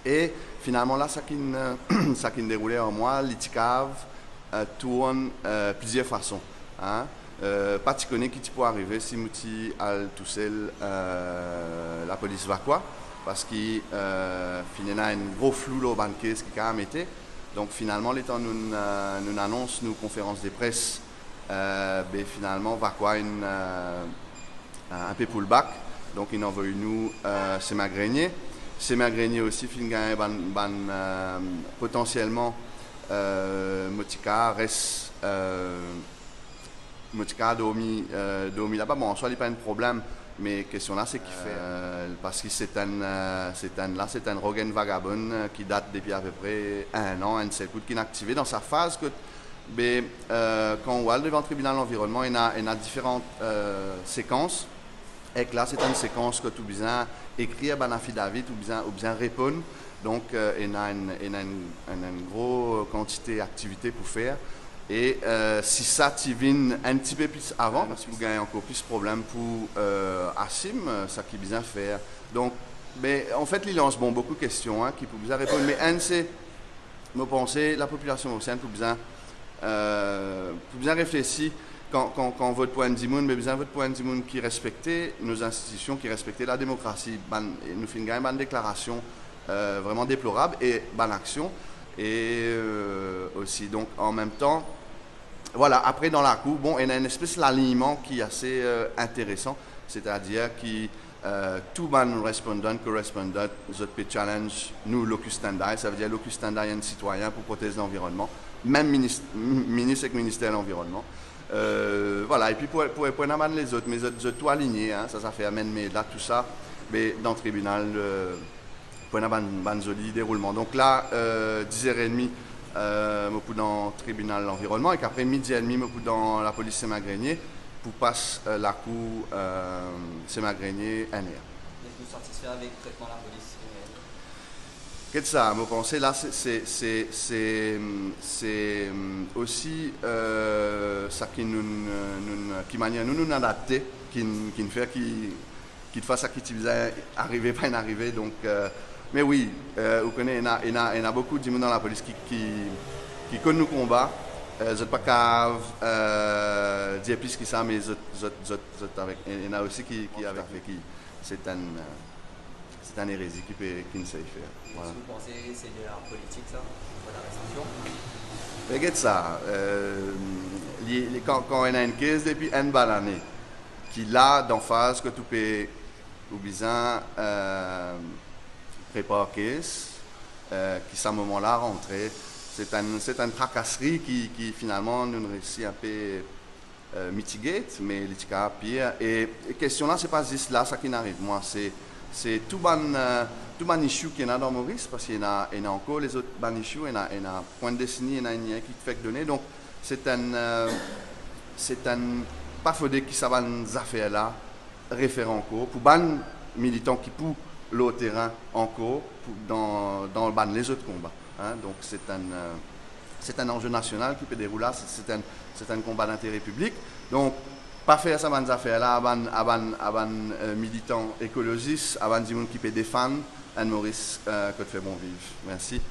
Et finalement, là, ça qui déroulait en moi, l'ITICAV tourne plusieurs façons. Hein. Pas tu connais qui tu peux arriver si tu al tout seul la police va quoi parce qu'il finalement un gros flou au banquet ce qui a été donc finalement l'état nous annonce nos conférences de presse ben, finalement va quoi un peu pullback donc il envoie nous c'est Grenier aussi potentiellement Motika reste Motika dormi là-bas. Bon, en soi, il n'y a pas de problème, mais question là, c'est qu'il fait. Parce que c'est un Rogan vagabond qui date depuis à peu près un an, un seul coup, qui est activé dans sa phase. Mais, quand on va devant le tribunal de l'environnement, il y a différentes séquences. Et que là, c'est une séquence que tout bien écrire un affidavit ou bien répondre. Donc, il y a une grosse quantité d'activités pour faire. Et si ça tu viens un petit peu plus avant, parce que vous gagnez encore plus de problèmes pour Assim, ça qui bien faire. Donc, mais en fait, il lance beaucoup de questions qui peuvent bien répondre. Mais un, c'est, me penser, la population océane pour bien réfléchir quand votre point de monde, mais bien votre point de monde qui respectait nos institutions, qui respectait la démocratie. Nous faisons une déclaration vraiment déplorable et bonne action. Et aussi, donc en même temps, voilà, après dans la cour, bon, il y a une espèce d'alignement qui est assez intéressant, c'est-à-dire que tout ban respondant, correspondant, je peux challenge nous locus standi, ça veut dire locus standi un citoyen pour protéger l'environnement, même ministre et ministère de l'environnement. Voilà, et puis pour les autres, mais je tout aligné, hein, ça fait amène, mais là tout ça, mais dans le tribunal. Pour un joli déroulement. Donc là, 10h30, je suis dans le tribunal de l'environnement et qu'après midi et demi, je suis dans la police Saint-Grenier pour passer la cour Saint-Grenier NR. Est-ce que vous satisfait avec le traitement de la police? Qu'est-ce que ça? Je pense là, c'est aussi ça qui manière nous adapter, qui fait qui te fasse à qui tu faisais arriver, pas arriver. Donc, mais oui, vous connaissez, il y a beaucoup de gens dans la police qui connaissent nos combats. Je ne sais pas cave, dire plus que ça, mais il y en a aussi qui avec qui c'est un hérésie qui ne sait faire. Voilà. Est-ce que vous pensez que c'est de la politique, ça, de la regarde ça, quand on a une caisse depuis une bonne année, qui là, d'en face, que tout peut ou bien préparer qui à ce moment-là rentrer. C'est une tracasserie qui finalement nous réussit un peu mitiguer, mais il y a pire. Et question là, c'est pas juste là ça qui n'arrive. Moi, c'est tout ban issue qu'il y a dans Maurice, parce qu'il y a encore les autres ban issues, il y a point de décennie, il y a une qui te fait donner. Donc c'est un pas faudrait qui ça ces affaires là référent encore pour ban militants qui pour le terrain encore dans le ban les autres combats. Hein. Donc c'est un enjeu national qui peut dérouler, c'est un combat d'intérêt public. Donc pas faire ça ces affaires là avant militants écologistes, avant des gens qui peut défendre un Maurice que fait bon vivre. Merci.